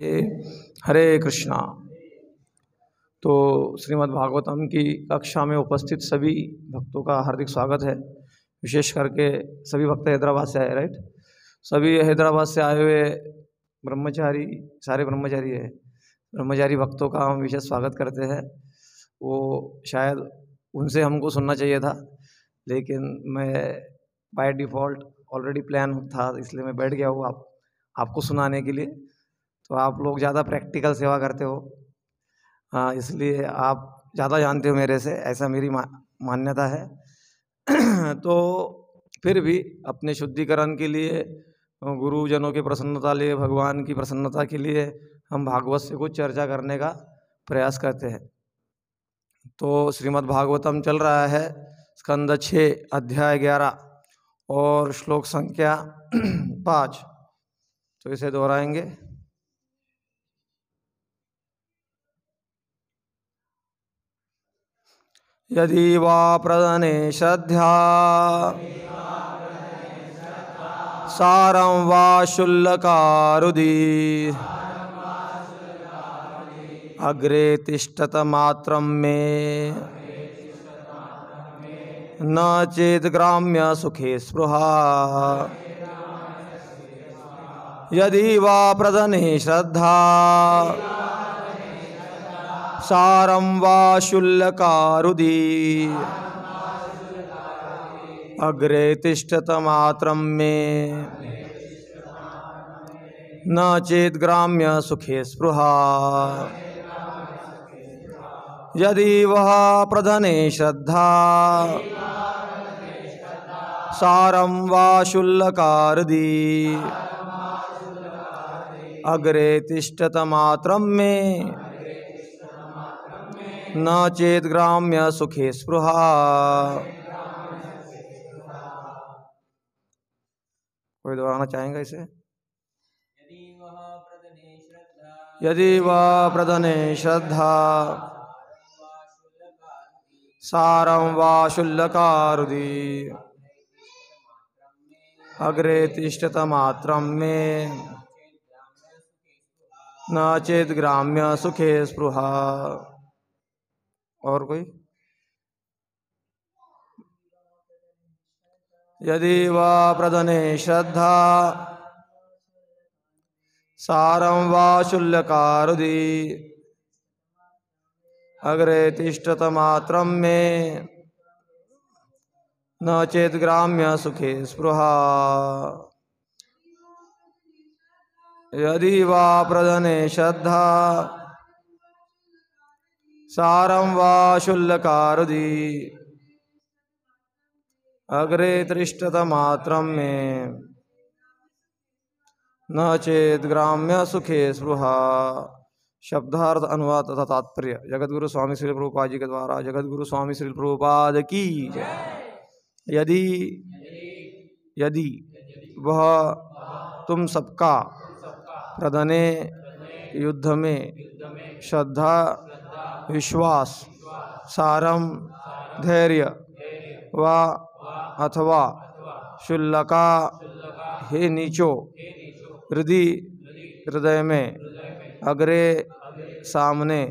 हरे कृष्णा। तो श्रीमद् भागवतम की कक्षा में उपस्थित सभी भक्तों का हार्दिक स्वागत है। विशेष करके सभी भक्त हैदराबाद से आए, राइट। सभी हैदराबाद से आए हुए ब्रह्मचारी, सारे ब्रह्मचारी है, ब्रह्मचारी भक्तों का हम विशेष स्वागत करते हैं। वो शायद उनसे हमको सुनना चाहिए था, लेकिन मैं बाय डिफ़ॉल्ट ऑलरेडी प्लान था, इसलिए मैं बैठ गया हूँ आपको सुनाने के लिए। तो आप लोग ज़्यादा प्रैक्टिकल सेवा करते हो, हाँ, इसलिए आप ज़्यादा जानते हो मेरे से, ऐसा मेरी मान्यता है। तो फिर भी अपने शुद्धिकरण के लिए, गुरुजनों की प्रसन्नता लिए, भगवान की प्रसन्नता के लिए हम भागवत से कुछ चर्चा करने का प्रयास करते हैं। तो श्रीमद् भागवतम चल रहा है, स्कंद 6 अध्याय 11 और श्लोक संख्या 5। तो इसे दोहराएंगे। यदि वा प्रदने श्रद्धा सारं वा शुल्लकारुदी अग्रे तिष्ठत मात्रं मे न चेत् ग्राम्य सुखे स्पृहा। यदि वा प्रदने श्रद्धा सारं वा शुल्लकारुदी अग्रे तिष्ठत मात्रं मे न चेत् ग्राम्य सुखे स्पृहा। यदि वह प्रधने श्रद्धा सारं वा शुल्लकारुदी अग्रे तिष्ठत मात्रं मे न चेत् ग्राम्य सुखे स्पृहा। कोई दोहराना चाहेगा इसे? यदि वह प्रदने श्रद्धा सारं वा शुल्लकारुदी अग्रे तिष्ठत मात्रं मे न चेत् ग्राम्य सुखे स्पृहा। और कोई? यदि वा प्रदने श्रद्धा सारं वा शुल्लकारुदी अग्रे तिष्ठत मात्रं मे न चेत् ग्राम्य सुखे स्पृहा। यदि वा प्रदने श्रद्धा सारं वा शुल्लकारुदी अग्रे तिष्ठत मात्रं मे न चेत् ग्राम्य सुखे स्पृहा। शब्दार्थ, अनुवाद तथा तात्पर्य जगतगुरु स्वामी श्री प्रभुपाद जी के द्वारा जगतगुरु स्वामी श्री प्रभुपाद की जय। यदि वह तुम सबका प्रदने युद्ध में श्रद्धा, विश्वास, सारम धैर्य व अथवा शुल्लका हे नीचो हृदय में अग्रे सामने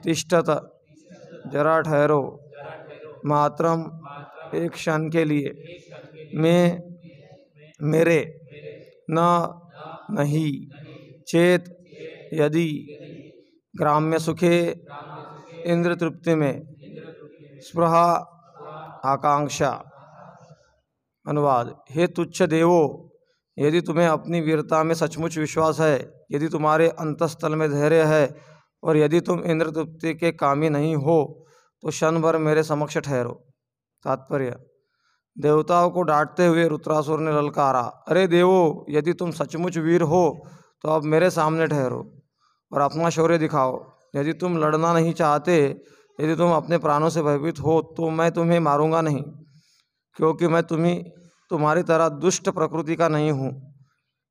तिष्ठत जरा ठहरो मात्रम एक क्षण के लिए मैं मेरे नहीं चेत यदि ग्राम्य सुखे इंद्र तृप्ति में स्पृहा आकांक्षा। अनुवाद। हे तुच्छ देवो, यदि तुम्हें अपनी वीरता में सचमुच विश्वास है, यदि तुम्हारे अंतस्थल में धैर्य है और यदि तुम इंद्र तृप्ति के कामी नहीं हो तो क्षण भर मेरे समक्ष ठहरो। तात्पर्य। देवताओं को डांटते हुए रुद्रासुर ने ललकारा, अरे देवो, यदि तुम सचमुच वीर हो तो अब मेरे सामने ठहरो और अपना शौर्य दिखाओ। यदि तुम लड़ना नहीं चाहते, यदि तुम अपने प्राणों से भयभीत हो तो मैं तुम्हें मारूंगा नहीं, क्योंकि मैं तुम्हारी तरह दुष्ट प्रकृति का नहीं हूँ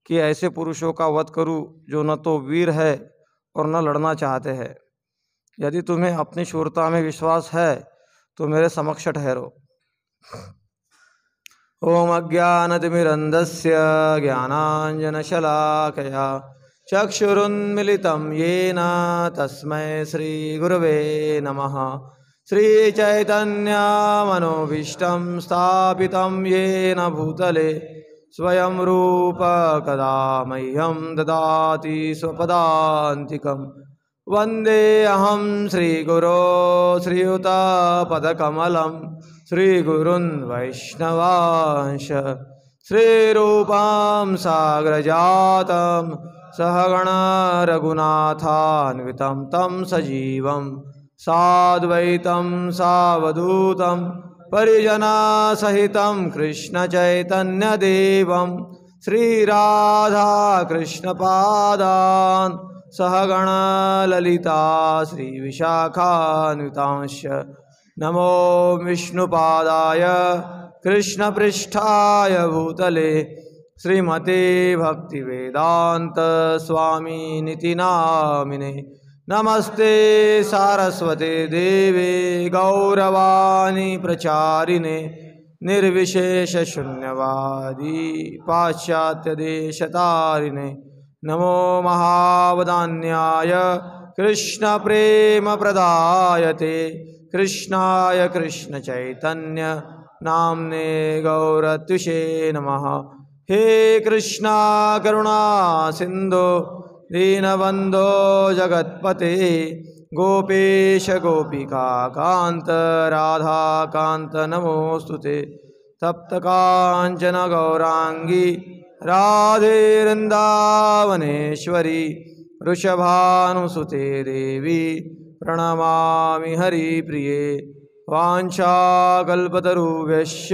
कि ऐसे पुरुषों का वध करूँ जो न तो वीर है और न लड़ना चाहते हैं। यदि तुम्हें अपनी शूरता में विश्वास है तो मेरे समक्ष ठहरो। ओम अज्ञानतिमिरन्धस्य ज्ञानाञ्जनशलाकया चक्षुरुन्मिलितं येन तस्मै श्रीगुरवे नमः। श्रीचैतन्यमनोभीष्टं स्थापितं येन भूतले स्वयं रूप कदा मह्यं ददाति स्वपदान्तिकं। वन्देऽहं श्रीगुरो श्रीयुतपदकमलं श्रीगुरुन् वैष्णवांश श्रीरूपां साग्रजातं सहगण रघुनाथान्वितं तं सजीवं साद्वैतं सावधूतं परिजनसहितं कृष्णचैतन्यदेवं श्रीराधाकृष्णपादान् सहगण ललिता श्रीविशाखान्वितांश्च नमो विष्णुपादाय कृष्णपृष्ठाय भूतले श्रीमते भक्तिवेदांत स्वामिनिति नामिने। नमस्ते सारस्वते देवे गौरवाणी प्रचारिणे निर्विशेषशून्यवादी पाश्चात्यदेशतारिणे। नमो महावदान्याय कृष्णप्रेमप्रदायते कृष्णाय कृष्णचैतन्य नाम्ने गौरत्विषे नमः। हे कृष्णा करुणा सिंधु दीनबंधो जगत्पते गोपेश गोपिका कांत राधा कांत नमोस्तुते। तप्त कांचन गौरांगी राधे वृंदावनेश्वरी वृषभानुसुते देवी प्रणमामि हरिप्रिये। वाञ्छाकल्पतरुभ्यश्च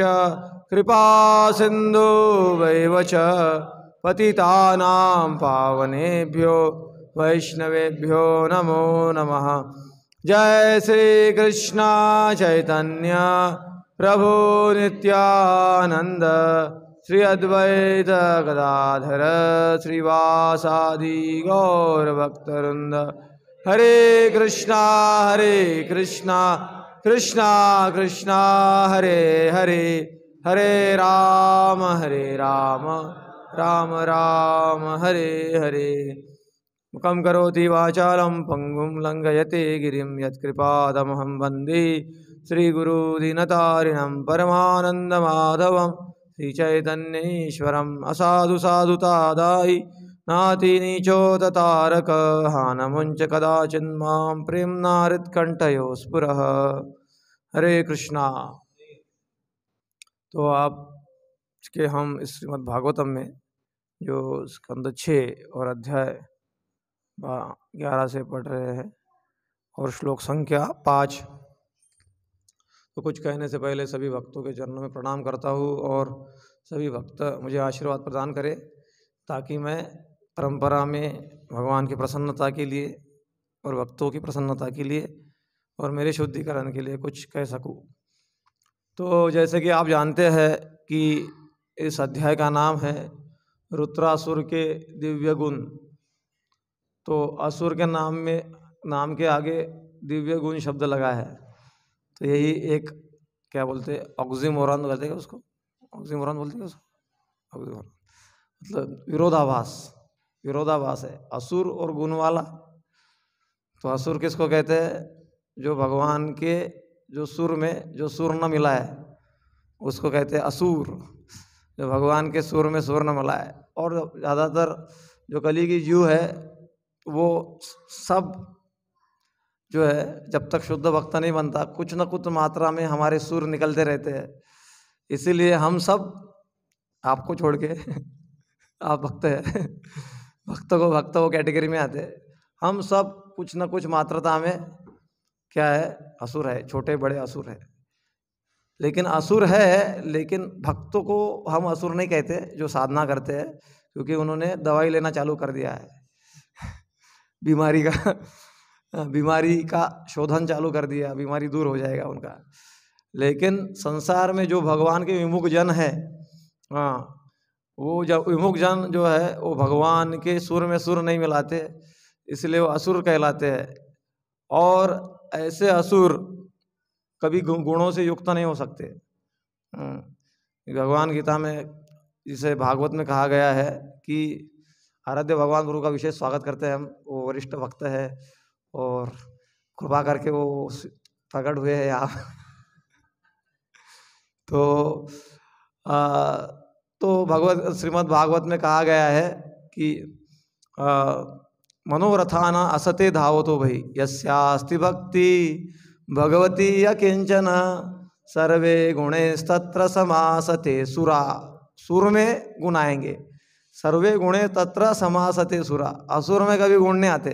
कृपा सिन्धुभ्यैव च पतितानां पावनेभ्यो वैष्णवेभ्यो नमो नमः। जय श्री कृष्ण चैतन्य प्रभु नित्यानंद श्री अद्वैत गदाधर श्रीवासादि गौरभक्तवृंद। हरे कृष्णा कृष्णा कृष्णा हरे हरे हरे राम राम राम हरे हरे। मुखं करोति वाचालं पंगुं लंघयते गिरिं यत्कृपादमहं वन्दे श्रीगुरुदीनतारिणं परमानन्दमाधवं श्रीचैतन्येश्वरम्। असाधु साधुतादायि नाति नीचोततारक हानमुञ्च कदाचिन्मां प्रेम्नारित्कण्ठयो स्फुरः। हरे कृष्णा। तो आप के हम इस श्रीमद् भागवतम में जो स्कंद 6 और अध्याय 11 से पढ़ रहे हैं और श्लोक संख्या 5। तो कुछ कहने से पहले सभी भक्तों के चरणों में प्रणाम करता हूँ और सभी भक्त मुझे आशीर्वाद प्रदान करें ताकि मैं परंपरा में भगवान की प्रसन्नता के लिए और भक्तों की प्रसन्नता के लिए और मेरे शुद्धिकरण के लिए कुछ कह सकूं। तो जैसे कि आप जानते हैं कि इस अध्याय का नाम है रुद्रासुर के दिव्य गुण। तो असुर के नाम के आगे दिव्य गुण शब्द लगा है, तो यही एक क्या बोलते हैं ऑक्सीमोरन कहते हैं उसको, ऑक्सीमोरन बोलते हैं उसको, ऑक्सीमोरन मतलब विरोधाभास है असुर और गुण वाला। तो असुर किसको कहते हैं? जो भगवान के जो सुर में जो सुर न मिला है उसको कहते हैं असुर। जो भगवान के सुर में सुर न मिला है। और ज़्यादातर जो कली की जीव है वो सब जो है जब तक शुद्ध भक्त नहीं बनता कुछ न कुछ मात्रा में हमारे सुर निकलते रहते हैं। इसीलिए हम सब आपको छोड़ के आप भक्त है भक्त को कैटेगरी में आते हैं। हम सब कुछ न कुछ मात्रता में क्या है असुर है, छोटे बड़े असुर है। लेकिन असुर है, लेकिन भक्तों को हम असुर नहीं कहते जो साधना करते हैं, क्योंकि उन्होंने दवाई लेना चालू कर दिया है बीमारी का शोधन चालू कर दिया, बीमारी दूर हो जाएगा उनका। लेकिन संसार में जो भगवान के विमुख जन है, वो जब विमुख जन जो है वो भगवान के सुर में सुर नहीं मिलाते, इसलिए वो असुर कहलाते हैं। और ऐसे असुर कभी गुणों से युक्त नहीं हो सकते। भगवान गीता में जिसे भागवत में कहा गया है कि आराध्य भगवान गुरु का विशेष स्वागत करते हैं हम। वो वरिष्ठ भक्त है और कृपा करके वो प्रकट हुए हैं यहाँ। तो भगवत श्रीमद् भागवत में कहा गया है कि मनोरथान असते धावतो भई यस्यास्ति भक्ति भगवती यकिंचन सर्वे गुणेस्तत्र समासते सुरा। सुर में गुण आएंगे, सर्वे गुणे तत्र समासते सुरा, असुर में कभी गुण नहीं आते।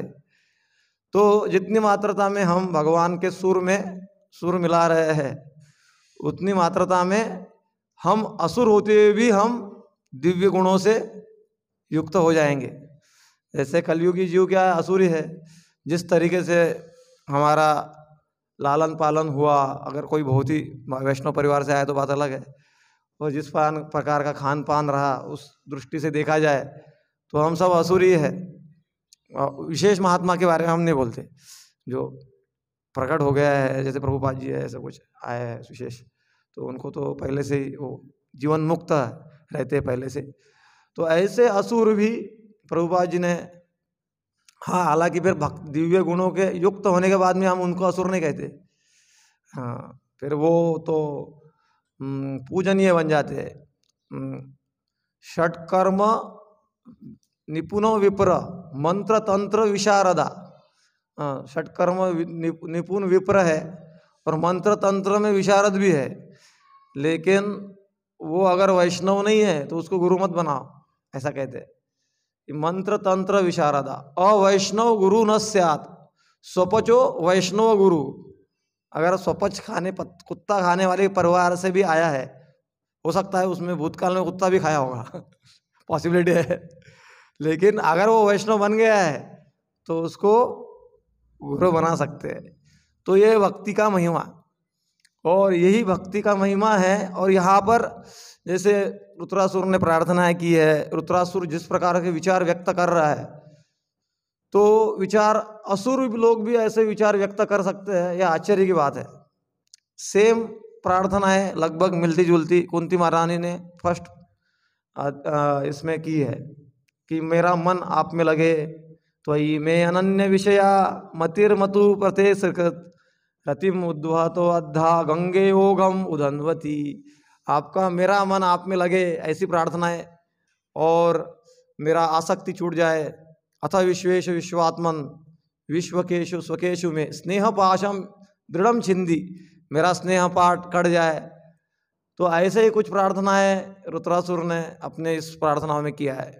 तो जितनी मात्रता में हम भगवान के सुर में सुर मिला रहे हैं उतनी मात्रता में हम असुर होते हुए भी हम दिव्य गुणों से युक्त हो जाएंगे। जैसे कलयुगी जीव क्या है, असुरी है। जिस तरीके से हमारा लालन पालन हुआ, अगर कोई बहुत ही वैष्णव परिवार से आया तो बात अलग है, और जिस प्रकार का खान पान रहा उस दृष्टि से देखा जाए तो हम सब असुरी है। विशेष महात्मा के बारे में हम नहीं बोलते, जो प्रकट हो गया है जैसे प्रभुपाद जी है, ऐसा कुछ आया है विशेष, तो उनको तो पहले से ही वो जीवन मुक्त रहते पहले से। तो ऐसे असुर भी प्रभुपाद जी ने, हाँ हालांकि फिर दिव्य गुणों के युक्त होने के बाद में हम उनको असुर नहीं कहते, हाँ फिर वो तो पूजनीय बन जाते हैं। षटकर्म निपुणो विप्र मंत्र तंत्र विशारदा। षटकर्म निपुण विप्र है और मंत्र तंत्र में विशारद भी है, लेकिन वो अगर वैष्णव नहीं है तो उसको गुरु मत बनाओ, ऐसा कहते हैं। मंत्र तंत्र विशारदा अवैष्णव गुरु न स्यात् स्वपचो वैष्णव गुरु। अगर स्वपच कुत्ता खाने वाले परिवार से भी आया है, हो सकता है उसमें भूतकाल में कुत्ता भी खाया होगा पॉसिबिलिटी है, लेकिन अगर वो वैष्णव बन गया है तो उसको गुरु बना सकते हैं। तो ये भक्ति का महिमा, और यही भक्ति का महिमा है। और यहाँ पर जैसे रुद्रासुर ने प्रार्थना की है, रुद्रासुर जिस प्रकार के विचार व्यक्त कर रहा है, तो विचार असुर लोग भी ऐसे विचार व्यक्त कर सकते हैं, यह आश्चर्य की बात है। सेम प्रार्थना है, लगभग मिलती जुलती, कुंती महारानी ने फर्स्ट इसमें की है कि मेरा मन आप में लगे, त्वयि में अनन्य विषया मतिर्मतु प्रत्यसृकृत रतिम उद्वहतो अद्धा गंगे ओगम उदन्वती। आपका मेरा मन आप में लगे, ऐसी प्रार्थना है, और मेरा आसक्ति छूट जाए। अथ विश्वेश विश्वात्मन विश्वकेशु स्वकेशु में स्नेह पाशम दृढ़म छिंदी, मेरा स्नेह पाठ कट जाए। तो ऐसे ही कुछ प्रार्थनाएं रुद्रासुर ने अपने इस प्रार्थनाओं में किया है,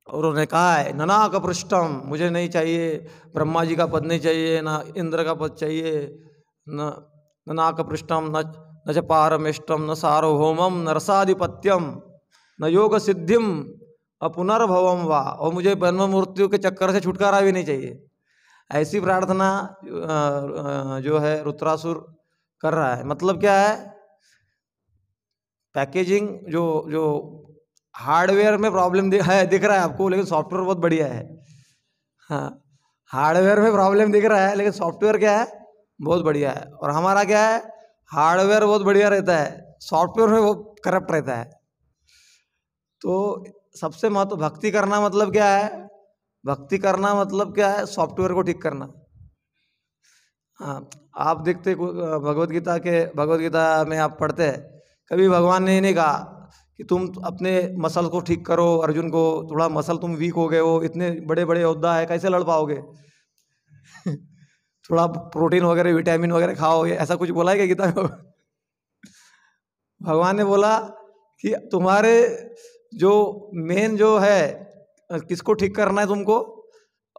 और उन्होंने कहा है ननाक पृष्ठम, मुझे नहीं चाहिए ब्रह्मा जी का पद, नहीं चाहिए ना इंद्र का पद चाहिए, न ननाक पृष्ठम न च पारमेष्टम न सार्वभौमम न रसाधिपत्यम न योग सिद्धिम अपुनर्भवम वा, और मुझे जन्म मृत्यु के चक्कर से छुटकारा भी नहीं चाहिए। ऐसी प्रार्थना जो है रुद्रासुर कर रहा है। मतलब क्या है, पैकेजिंग जो हार्डवेयर में प्रॉब्लम दिख रहा है आपको, लेकिन सॉफ्टवेयर बहुत बढ़िया है। हाँ, हार्डवेयर में प्रॉब्लम दिख रहा है लेकिन सॉफ्टवेयर क्या है, बहुत बढ़िया है। और हमारा क्या है, हार्डवेयर बहुत बढ़िया रहता है, सॉफ्टवेयर में वो करप्ट रहता है। तो सबसे महत्व भक्ति करना मतलब क्या है, भक्ति करना मतलब क्या है, सॉफ्टवेयर को ठीक करना। हाँ, आप देखते भगवत गीता में आप पढ़ते हैं, कभी भगवान ने नहीं कहा कि तुम अपने मसल को ठीक करो, अर्जुन को थोड़ा मसल तुम वीक हो गए हो, इतने बड़े बड़े योद्धा है कैसे लड़ पाओगे थोड़ा प्रोटीन वगैरह विटामिन वगैरह खाओगे, ऐसा कुछ बोला है क्या गीता में? भगवान ने बोला कि तुम्हारे जो मेन जो है, किसको ठीक करना है तुमको,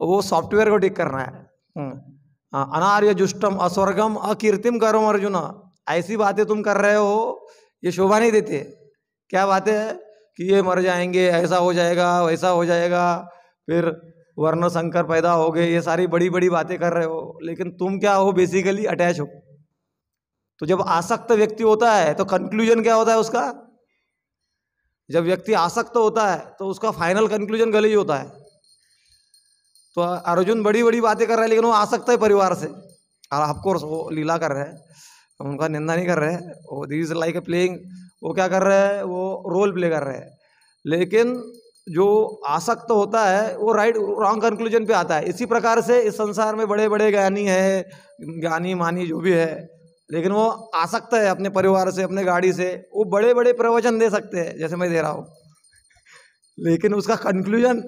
वो सॉफ्टवेयर को ठीक करना है। अनार्य जुष्टम अस्वर्गम अकीर्तिम करो अर्जुन, ऐसी बातें तुम कर रहे हो ये शोभा नहीं देते। क्या बातें है कि ये मर जाएंगे, ऐसा हो जाएगा, वैसा हो जाएगा, फिर वर्ण संकर पैदा हो गए, ये सारी बड़ी बड़ी बातें कर रहे हो, लेकिन तुम क्या हो, बेसिकली अटैच हो। तो जब आसक्त व्यक्ति होता है तो कंक्लूजन क्या होता है उसका, जब व्यक्ति आसक्त होता है तो उसका फाइनल कंक्लूजन गलत ही होता है। तो अर्जुन बड़ी बड़ी बातें कर रहा है लेकिन वो आसक्त है परिवार से, और ऑफकोर्स वो लीला कर रहे हैं, उनका निंदा नहीं कर रहे हैं, वो this is like a playing, वो क्या कर रहे हैं, वो रोल प्ले कर रहे हैं। लेकिन जो आसक्त होता है वो राइट रॉन्ग कंक्लूजन पे आता है। इसी प्रकार से इस संसार में बड़े बड़े ज्ञानी है, ज्ञानी मानी जो भी है, लेकिन वो आसक्त है अपने परिवार से, अपने गाड़ी से। वो बड़े बड़े प्रवचन दे सकते हैं जैसे मैं दे रहा हूँ, लेकिन उसका कंक्लूजन,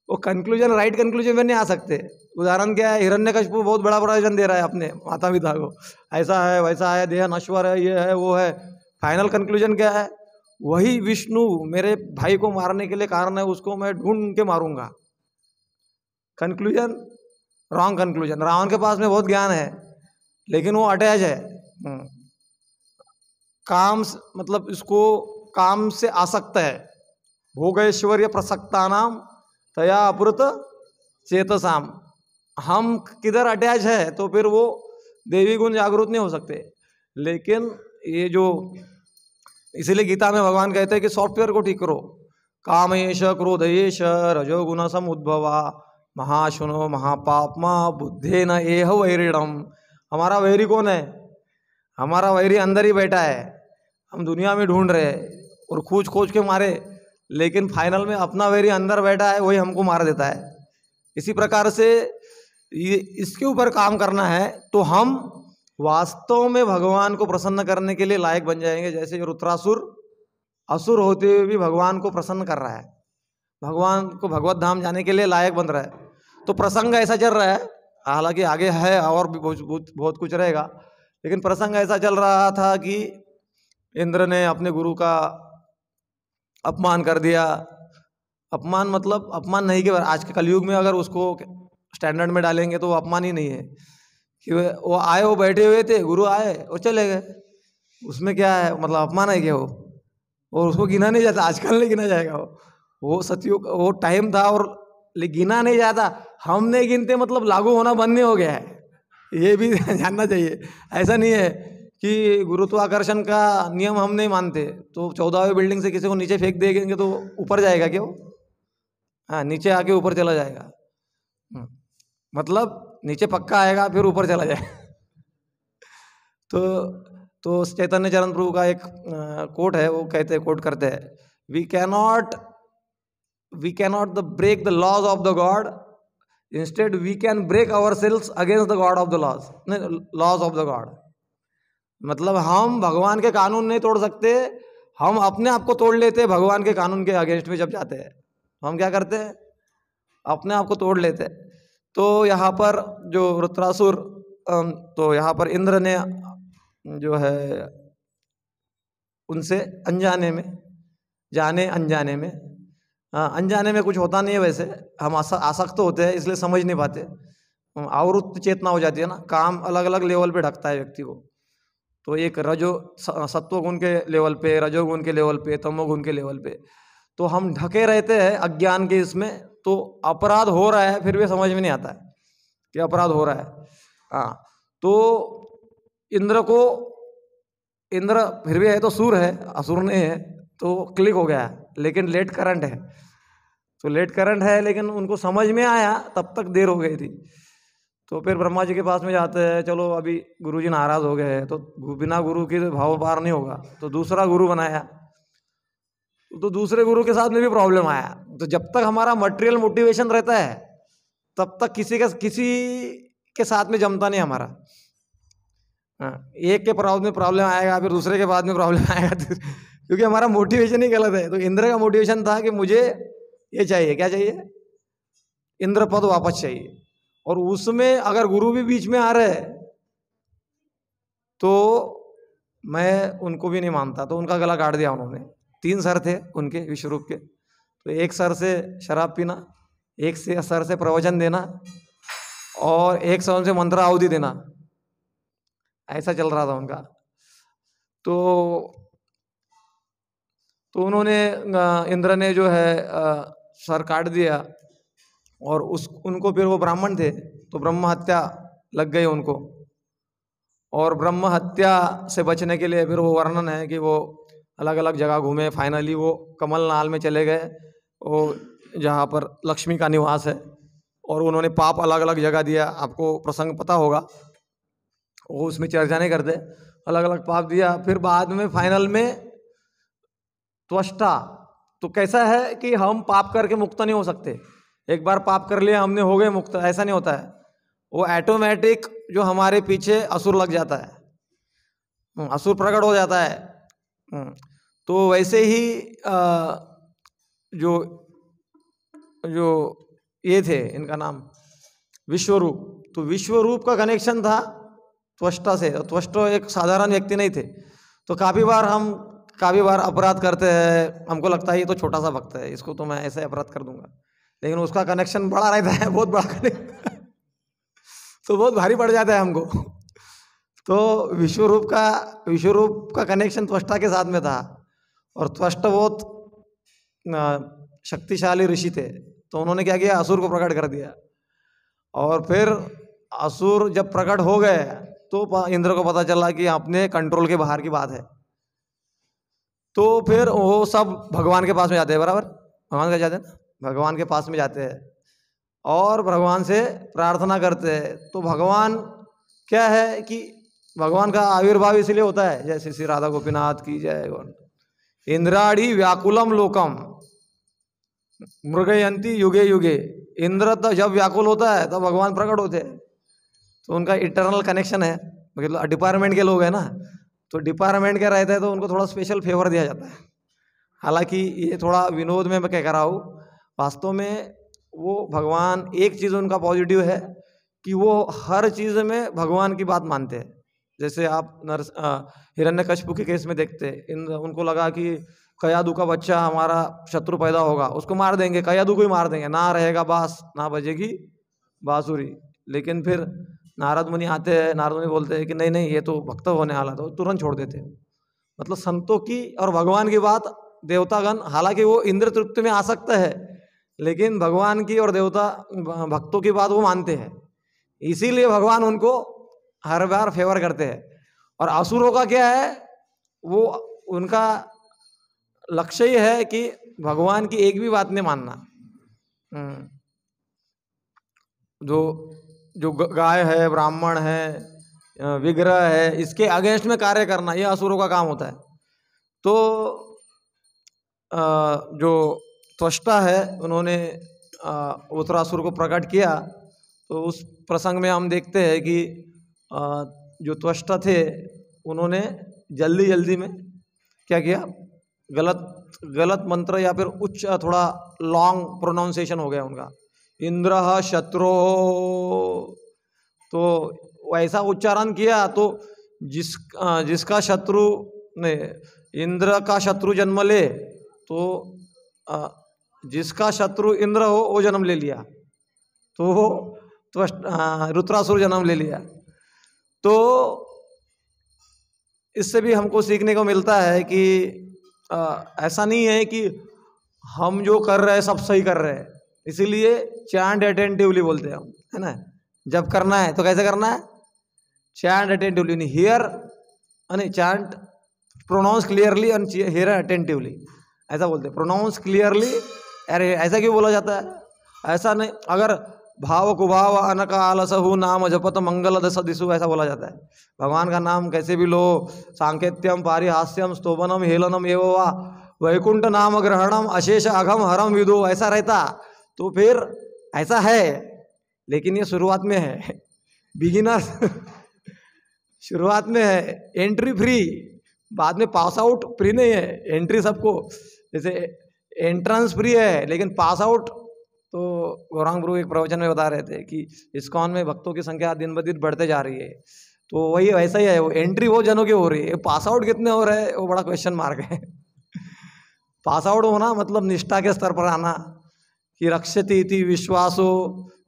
वो कंक्लूजन राइट कंक्लूजन में नहीं आ सकते। उदाहरण क्या है, हिरण्यकशिपु बहुत बड़ा प्रवचन दे रहा है अपने माता पिता को, ऐसा है वैसा है, देह नश्वर है, ये है वो है। फाइनल कंक्लूजन क्या है? वही विष्णु मेरे भाई को मारने के लिए कारण है, उसको मैं ढूंढ के मारूंगा। Conclusion wrong conclusion. रावण के पास में बहुत ज्ञान है लेकिन वो अटैच है काम मतलब इसको काम से आसक्त है। भोगैश्वर्य प्रसक्ता नाम तया अपुरत चेतसाम। हम किधर अटैच है तो फिर वो देवी गुण जागृत नहीं हो सकते। लेकिन ये जो, इसीलिए गीता में भगवान कहते हैं कि सॉफ्टवेयर को ठीक करो। कामेश क्रोधयेश रजोगुण समुद्भवा महाशुनो महापापमा बुद्धे न एह वैरिणम। हमारा वैरी कौन है? हमारा वैरी अंदर ही बैठा है। हम दुनिया में ढूंढ रहे हैं और खोज खोज के मारे, लेकिन फाइनल में अपना वैरी अंदर बैठा है, वही हमको मार देता है। इसी प्रकार से ये इसके ऊपर काम करना है तो हम वास्तव में भगवान को प्रसन्न करने के लिए लायक बन जाएंगे। जैसे रुद्रासुर असुर होते हुए भी भगवान को प्रसन्न कर रहा है, भगवान को भगवत धाम जाने के लिए लायक बन रहा है। तो प्रसंग ऐसा चल रहा है, हालांकि आगे है और भी बहुत कुछ रहेगा, लेकिन प्रसंग ऐसा चल रहा था कि इंद्र ने अपने गुरु का अपमान कर दिया। अपमान मतलब अपमान नहीं कि आज के कलयुग में अगर उसको स्टैंडर्ड में डालेंगे तो वो अपमान ही नहीं है कि वो आए, वो बैठे हुए थे, गुरु आए और चले गए, उसमें क्या है? मतलब अपमान है क्या वो? और उसको गिना नहीं जाता, आजकल नहीं गिना जाएगा। वो सतयुग वो टाइम था और गिना नहीं जाता। हम नहीं गिनते मतलब लागू होना बंद नहीं हो गया है, ये भी जानना चाहिए। ऐसा नहीं है कि गुरुत्वाकर्षण का नियम हम नहीं मानते तो 14वीं बिल्डिंग से किसी को नीचे फेंक देंगे तो ऊपर जाएगा क्यों? हाँ, नीचे आके ऊपर चला जाएगा, मतलब नीचे पक्का आएगा फिर ऊपर चला जाएगा। तो चैतन्य चरण प्रभु का एक कोट है, वो कहते हैं, कोट करते हैं, we cannot the break the laws of the God, instead we can break our sails against the God of the laws of the God. मतलब हम भगवान के कानून नहीं तोड़ सकते, हम अपने आप को तोड़ लेते हैं भगवान के कानून के अगेंस्ट में। जब जाते हैं हम क्या करते हैं? अपने आप को तोड़ लेते हैं। तो यहाँ पर जो रुद्रासुर, तो यहाँ पर इंद्र ने जो है उनसे अनजाने में, जाने अनजाने में, अनजाने में कुछ होता नहीं है, वैसे हम आसक्त होते हैं इसलिए समझ नहीं पाते, आवृत्त चेतना हो जाती है ना। काम अलग अलग लेवल पे ढकता है व्यक्ति को। तो एक सत्वगुण के लेवल पे, रजोगुण के लेवल पे, तमोगुण के लेवल पे, तो हम ढके रहते हैं अज्ञान के इसमें। तो अपराध हो रहा है फिर भी समझ में नहीं आता है कि अपराध हो रहा है। हाँ, तो इंद्र फिर भी है तो सूर है, असुर नहीं है, तो क्लिक हो गया। लेकिन लेट करंट है, तो लेट करंट है लेकिन उनको समझ में आया, तब तक देर हो गई थी। तो फिर ब्रह्मा जी के पास में जाते हैं, चलो अभी गुरुजी नाराज हो गए हैं तो बिना गुरु के भाव पार नहीं होगा, तो दूसरा गुरु बनाया। तो दूसरे गुरु के साथ में भी प्रॉब्लम आया। तो जब तक हमारा मटेरियल मोटिवेशन रहता है तब तक किसी के साथ में जमता नहीं हमारा। एक के में प्रॉब्लम आएगा, फिर दूसरे के बाद में प्रॉब्लम आएगा, क्योंकि हमारा मोटिवेशन ही गलत है। तो इंद्र का मोटिवेशन था कि मुझे ये चाहिए, क्या चाहिए? इंद्र पद वापस चाहिए। और उसमें अगर गुरु भी बीच में आ रहे तो मैं उनको भी नहीं मानता, तो उनका गला काट दिया उन्होंने। 3 सर थे उनके, विश्वरूप के। तो एक सर से शराब पीना, एक से सर से प्रवचन देना, और एक सर से मंत्र आहुति देना, ऐसा चल रहा था उनका। तो उन्होंने, इंद्र ने जो है सर काट दिया, और उनको फिर, वो ब्राह्मण थे तो ब्रह्म हत्या लग गई उनको। और ब्रह्म हत्या से बचने के लिए फिर वो वर्णन है कि वो अलग अलग जगह घूमे, फाइनली वो कमलनाल में चले गए, वो जहाँ पर लक्ष्मी का निवास है, और उन्होंने पाप अलग अलग जगह दिया। आपको प्रसंग पता होगा, वो उसमें चर्चा नहीं करते, अलग अलग पाप दिया। फिर बाद में फाइनल में त्वष्टा, तो कैसा है कि हम पाप करके मुक्त नहीं हो सकते। एक बार पाप कर लिया हमने, हो गए मुक्त, ऐसा नहीं होता है। वो ऑटोमेटिक जो हमारे पीछे असुर लग जाता है, असुर प्रकट हो जाता है। तो वैसे ही जो जो ये थे, इनका नाम विश्वरूप, तो विश्वरूप का कनेक्शन था त्वष्टा से। त्वष्टा एक साधारण व्यक्ति नहीं थे। तो काफ़ी बार अपराध करते हैं, हमको लगता है ये तो छोटा सा भक्त है, इसको तो मैं ऐसे अपराध कर दूंगा, लेकिन उसका कनेक्शन बड़ा रहता है, बहुत बड़ा कनेक्शन तो बहुत भारी पड़ जाता है हमको। तो विश्वरूप का कनेक्शन त्वष्टा के साथ में था, और त्वष्टा बहुत शक्तिशाली ऋषि थे। तो उन्होंने क्या किया, असुर को प्रकट कर दिया। और फिर असुर जब प्रकट हो गए तो इंद्र को पता चला कि अपने कंट्रोल के बाहर की बात है। तो फिर वो सब भगवान के पास में जाते हैं, बराबर भगवान के जाते हैं ना, भगवान के पास में जाते हैं और भगवान से प्रार्थना करते हैं। तो भगवान क्या है कि भगवान का आविर्भाव इसलिए होता है, जैसे श्री राधा गोपीनाथ की जय। इंद्राणी व्याकुलम लोकम मृगयंती युगे युगे। इंद्र तो जब व्याकुल होता है तो भगवान प्रकट होते हैं। तो उनका इंटरनल कनेक्शन है, मतलब डिपार्टमेंट के लोग हैं ना, तो डिपार्टमेंट के रहते हैं तो उनको थोड़ा स्पेशल फेवर दिया जाता है। हालांकि ये थोड़ा विनोद में मैं कह रहा हूँ, वास्तव में वो भगवान, एक चीज़ उनका पॉजिटिव है कि वो हर चीज़ में भगवान की बात मानते हैं। जैसे आप हिरण्यकशिपु के केस में देखते हैं, उनको लगा कि कयादू का बच्चा हमारा शत्रु पैदा होगा, उसको मार देंगे, कयादू को ही मार देंगे, ना रहेगा बांस ना बजेगी बांसुरी। लेकिन फिर नारद मुनि आते हैं, नारद मुनि बोलते हैं कि नहीं नहीं, ये तो भक्त होने वाला था, तुरंत छोड़ देते हैं। मतलब संतों की और भगवान की बात देवतागण, हालांकि वो इंद्र तृप्ति में आ सकता है, लेकिन भगवान की और देवता भक्तों की बात वो मानते हैं। इसीलिए भगवान उनको हर बार फेवर करते हैं। और असुरों का क्या है, वो उनका लक्ष्य ही है कि भगवान की एक भी बात नहीं मानना। जो गाय है, ब्राह्मण है, विग्रह है, इसके अगेंस्ट में कार्य करना, ये असुरों का काम होता है। तो जो त्वष्टा है, उन्होंने उत्तरासुर को प्रकट किया। तो उस प्रसंग में हम देखते हैं कि जो त्वष्टा थे, उन्होंने जल्दी जल्दी में क्या किया, गलत मंत्र या फिर उच्च, थोड़ा लॉन्ग प्रोनाउंसिएशन हो गया उनका, इंद्र शत्रु। तो वैसा उच्चारण किया तो जिसका शत्रु ने, इंद्र का शत्रु जन्म ले, तो जिसका शत्रु इंद्र हो वो जन्म ले लिया, तो वो रुद्रासुर जन्म ले लिया। तो इससे भी हमको सीखने को मिलता है कि ऐसा नहीं है कि हम जो कर रहे हैं सब सही कर रहे हैं। इसीलिए चैंट अटेंटिवली बोलते हैं हम, है ना। जब करना है तो कैसे करना है, चैंट अटेंटिवली, नहीं हियर, नहीं chant pronounce clearly and hear attentively, ऐसा बोलते हैं। प्रोनाउंस क्लियरली, अरे ऐसा क्यों बोला जाता है, ऐसा नहीं। अगर भाव कुभाव अनकालसहु नाम जपत मंगल दस दिशु, ऐसा बोला जाता है। भगवान का नाम कैसे भी लो, सांकेत्यम पारिहास्यम स्तोभनम हेलनम एवं वा वैकुंठ नाम ग्रहणम अशेष अघम हरम विदो, ऐसा रहता। तो फिर ऐसा है, लेकिन ये शुरुआत में है, बिगिनर शुरुआत में है, एंट्री फ्री, बाद में पास आउट फ्री नहीं है। एंट्री सबको, जैसे एंट्रेंस फ्री है, लेकिन पास आउट, तो गौरांग गुरु एक प्रवचन में बता रहे थे कि इस्कॉन में भक्तों की संख्या दिन ब दिन बढ़ते जा रही है। तो वही वैसा ही है, वो एंट्री वो जनों की हो रही है, पास आउट कितने हो रहे हैं वो बड़ा क्वेश्चन मार्क है। पास आउट होना मतलब निष्ठा के स्तर पर आना, कि रक्षति इति विश्वासो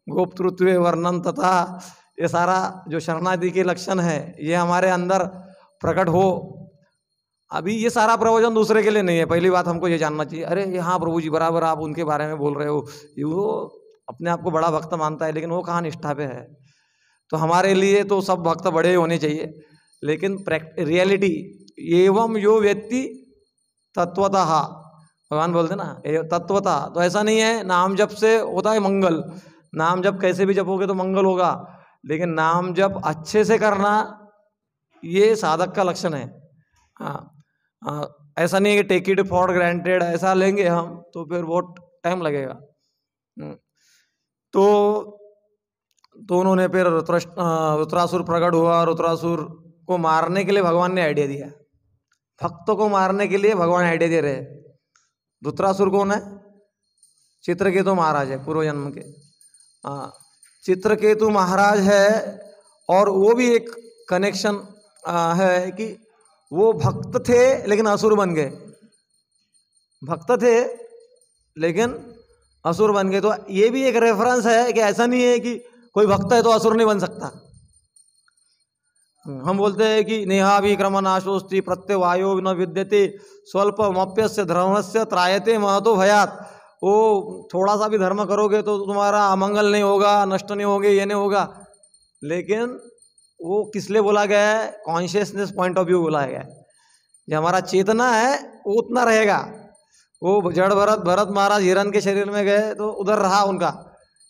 गोप्तृत्व वर्णन, तथा ये सारा जो शरणादि के लक्षण है ये हमारे अंदर प्रकट हो। अभी ये सारा प्रवचन दूसरे के लिए नहीं है, पहली बात हमको ये जानना चाहिए। अरे हाँ प्रभु जी, बराबर आप उनके बारे में बोल रहे हो, वो अपने आप को बड़ा भक्त मानता है, लेकिन वो कहाँ निष्ठा पे है। तो हमारे लिए तो सब भक्त बड़े होने चाहिए, लेकिन रियलिटी एवं यो व्यक्ति तत्वतः, भगवान बोलते ना तत्वतः, तो ऐसा नहीं है नाम जप से होता है मंगल। नाम जप कैसे भी जपोगे तो मंगल होगा, लेकिन नाम जप अच्छे से करना ये साधक का लक्षण है। हाँ, ऐसा नहीं है कि टेक इट फॉर ग्रांटेड ऐसा लेंगे हम तो फिर बहुत टाइम लगेगा। तो उन्होंने फिर रुद्रासुर प्रकट हुआ। रुद्रासुर को मारने के लिए भगवान ने आइडिया दिया, भक्तों को मारने के लिए भगवान आइडिया दे रहे हैं। रुद्रासुर कौन है? चित्रकेतु महाराज है, पूर्व जन्म के। हाँ, चित्रकेतु महाराज है। और वो भी एक कनेक्शन है कि वो भक्त थे लेकिन असुर बन गए। भक्त थे लेकिन असुर बन गए। तो ये भी एक रेफरेंस है कि ऐसा नहीं है कि कोई भक्त है तो असुर नहीं बन सकता। हम बोलते हैं कि नेहाभिक्रम नाशोस्ति प्रत्यवायो न विद्यते स्वल्पमप्यस्य धर्मस्य त्रायते महतो भयात। वो थोड़ा सा भी धर्म करोगे तो तुम्हारा अमंगल नहीं होगा, नष्ट नहीं होगे, ये नहीं होगा। लेकिन वो किस लिए बोला गया है? कॉन्शियसनेस पॉइंट ऑफ व्यू बोला गया है। जो हमारा चेतना है वो उतना रहेगा। वो जड़ भरत महाराज हिरण के शरीर में गए तो उधर रहा उनका,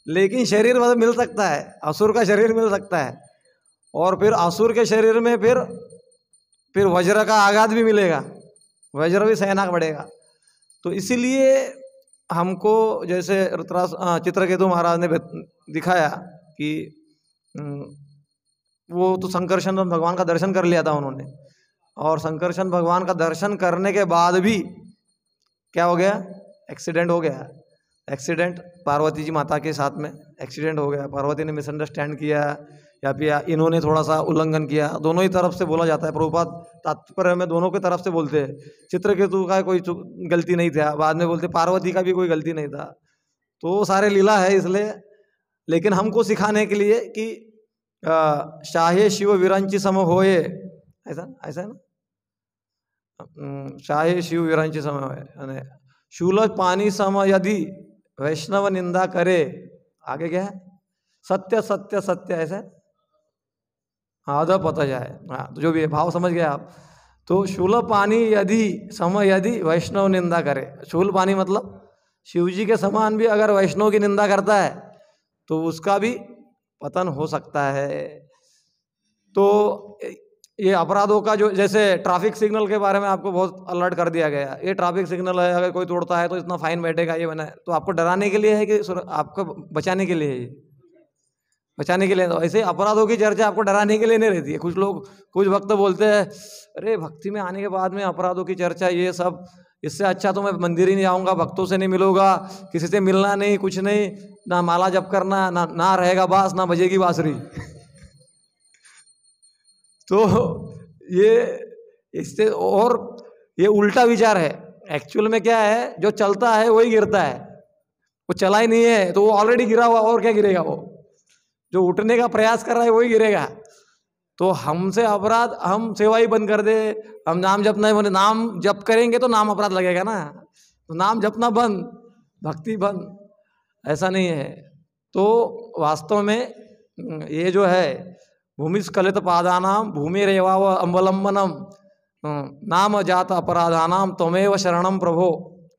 लेकिन शरीर मतलब मिल सकता है, असुर का शरीर मिल सकता है। और फिर असुर के शरीर में फिर वज्र का आघात भी मिलेगा, वज्र भी सहना पड़ेगा। तो इसीलिए हमको जैसे चित्रकेतु महाराज ने दिखाया कि वो तो संकर्षण भगवान का दर्शन कर लिया था उन्होंने, और संकर्षण भगवान का दर्शन करने के बाद भी क्या हो गया? एक्सीडेंट हो गया। एक्सीडेंट पार्वती जी माता के साथ में एक्सीडेंट हो गया। पार्वती ने मिसअंडरस्टैंड किया या फिर इन्होंने थोड़ा सा उल्लंघन किया, दोनों ही तरफ से बोला जाता है। प्रभुपाद तात्पर्य में दोनों की तरफ से बोलते हैं। चित्रकेतु का कोई गलती नहीं था, बाद में बोलते पार्वती का भी कोई गलती नहीं था। तो वो सारे लीला है इसलिए। लेकिन हमको सिखाने के लिए कि शाहे शिव विरंची सम होए, ऐसा है ना, शाहे शिव विरंची सम होए, शूल पानी सम यदि वैष्णव निंदा करे, आगे क्या है? सत्य सत्य सत्य, ऐसा आधा पता जाए। हाँ, तो जो भी है भाव समझ गए आप। तो शूल पानी यदि सम यदि वैष्णव निंदा करे, शूल पानी मतलब शिव जी के समान भी अगर वैष्णव की निंदा करता है तो उसका भी पतन हो सकता है। तो ये अपराधों का जो, जैसे ट्रैफिक सिग्नल के बारे में आपको बहुत अलर्ट कर दिया गया, ये ट्रैफिक सिग्नल है, अगर कोई तोड़ता है तो इतना फाइन बैठेगा, ये बना है। तो आपको डराने के लिए है कि आपको बचाने के लिए है? ये बचाने के लिए। तो ऐसे अपराधों की चर्चा आपको डराने के लिए नहीं रहती है। कुछ भक्त बोलते हैं अरे भक्ति में आने के बाद में अपराधों की चर्चा, ये सब, इससे अच्छा तो मैं मंदिर ही नहीं जाऊंगा, भक्तों से नहीं मिलूंगा, किसी से मिलना नहीं, कुछ नहीं, ना माला जप करना, ना रहेगा बांस, ना बजेगी बांसुरी। तो ये इससे और ये उल्टा विचार है। एक्चुअल में क्या है, जो चलता है वही गिरता है। वो चला ही नहीं है तो वो ऑलरेडी गिरा हुआ, और क्या गिरेगा? वो जो उठने का प्रयास कर रहा है वही गिरेगा। तो हमसे अपराध, हम सेवा ही बंद कर दे, हम नाम जपना ही बंद, नाम जप करेंगे तो नाम अपराध लगेगा ना, तो नाम जपना बंद, भक्ति बंद, ऐसा नहीं है। तो वास्तव में ये जो है भूमिस्खलित पादानाम भूमिरेवाव अवलंबनम नाम जात अपराधानाम त्वमेव शरणम प्रभो,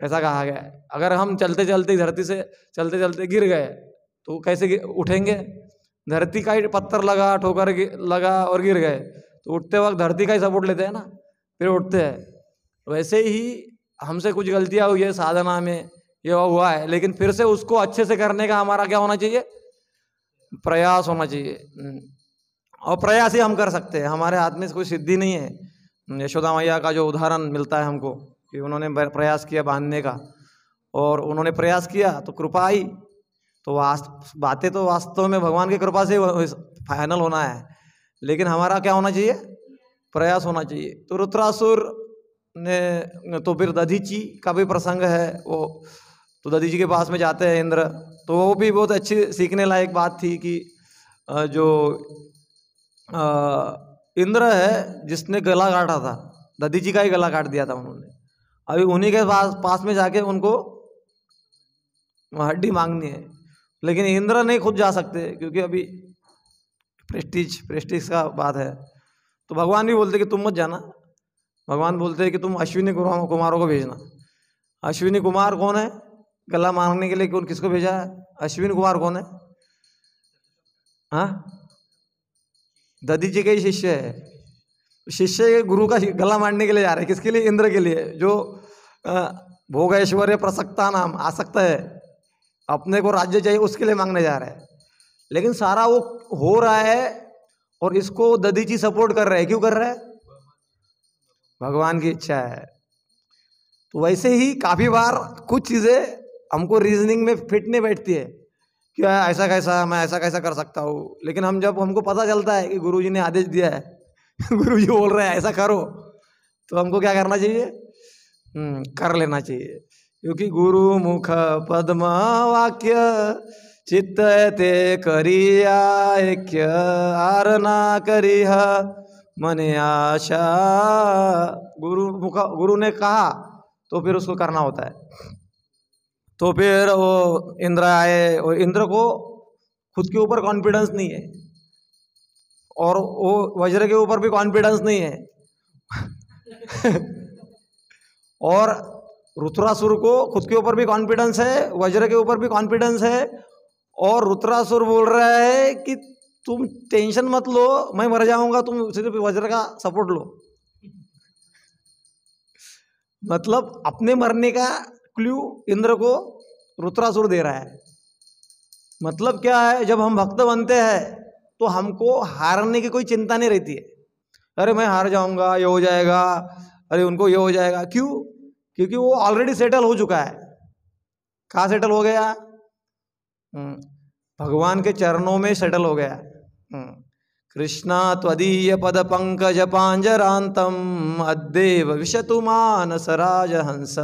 ऐसा कहा गया है। अगर हम चलते चलते धरती से चलते चलते गिर गए तो कैसे उठेंगे? धरती का ही पत्थर लगा, ठोकर लगा और गिर गए तो उठते वक्त धरती का ही सपोर्ट लेते हैं ना, फिर उठते हैं। वैसे ही हमसे कुछ गलतियां हुई है साधना में, ये हुआ है, लेकिन फिर से उसको अच्छे से करने का हमारा क्या होना चाहिए? प्रयास होना चाहिए। और प्रयास ही हम कर सकते हैं, हमारे हाथ में कोई सिद्धि नहीं है। यशोदा मैया का जो उदाहरण मिलता है हमको कि उन्होंने प्रयास किया बांधने का, और उन्होंने प्रयास किया तो कृपा आई। तो बातें तो वास्तव में भगवान की कृपा से फाइनल होना है, लेकिन हमारा क्या होना चाहिए? प्रयास होना चाहिए। तो रुद्रासुर ने, तो फिर दधीची का भी प्रसंग है वो, तो दधीची के पास में जाते हैं इंद्र, तो वो भी बहुत अच्छी सीखने लायक बात थी कि जो इंद्र है जिसने गला काटा था, दधीची का ही गला काट दिया था उन्होंने, अभी उन्हीं के पास में जाके उनको हड्डी मांगनी है। लेकिन इंद्र नहीं खुद जा सकते क्योंकि अभी प्रेस्टीज का बात है। तो भगवान भी बोलते कि तुम मत जाना, भगवान बोलते हैं कि तुम अश्विनी कुमारों को भेजना। अश्विनी कुमार कौन है? गला मांगने के लिए कौन, किसको भेजा है? अश्विनी कुमार कौन है? हाँ, दधीची के ही शिष्य है। शिष्य गुरु का गला मारने के लिए जा रहे हैं। किसके लिए? इंद्र के लिए, जो भोग ऐश्वर्य प्रसक्ता नाम आसक्त है, अपने को राज्य चाहिए, उसके लिए मांगने जा रहा है। लेकिन सारा वो हो रहा है और इसको दधीची सपोर्ट कर रहा है। क्यों कर रहा है? भगवान की इच्छा है। तो वैसे ही काफी बार कुछ चीजें हमको रीजनिंग में फिट नहीं बैठती है, क्या ऐसा कैसा, मैं ऐसा कैसा कर सकता हूँ। लेकिन हमको पता चलता है कि गुरुजी ने आदेश दिया है गुरुजी बोल रहे हैं ऐसा करो, तो हमको क्या करना चाहिए? कर लेना चाहिए। क्योंकि गुरु मुख पद्म वाक्य चित्त ते करिया ऐक्य आरना करिह मन आशा। गुरु ने कहा तो फिर उसको करना होता है। तो फिर वो इंद्र आए और इंद्र को खुद के ऊपर कॉन्फिडेंस नहीं है और वो वज्र के ऊपर भी कॉन्फिडेंस नहीं है और रुद्रासुर को खुद के ऊपर भी कॉन्फिडेंस है, वज्र के ऊपर भी कॉन्फिडेंस है। और रुद्रासुर बोल रहा है कि तुम टेंशन मत लो, मैं मर जाऊंगा, तुम सिर्फ वज्र का सपोर्ट लो। मतलब अपने मरने का क्लू इंद्र को रुद्रासुर दे रहा है। मतलब क्या है, जब हम भक्त बनते हैं तो हमको हारने की कोई चिंता नहीं रहती है। अरे मैं हार जाऊंगा, ये हो जाएगा, अरे उनको ये हो जाएगा। क्यों? क्योंकि वो ऑलरेडी सेटल हो चुका है। कहाँ सेटल हो गया? भगवान के चरणों में सेटल हो गया। कृष्णा त्वदीय पद पंकज पांजरांतम अद्देव विशतु मानस राजहंस।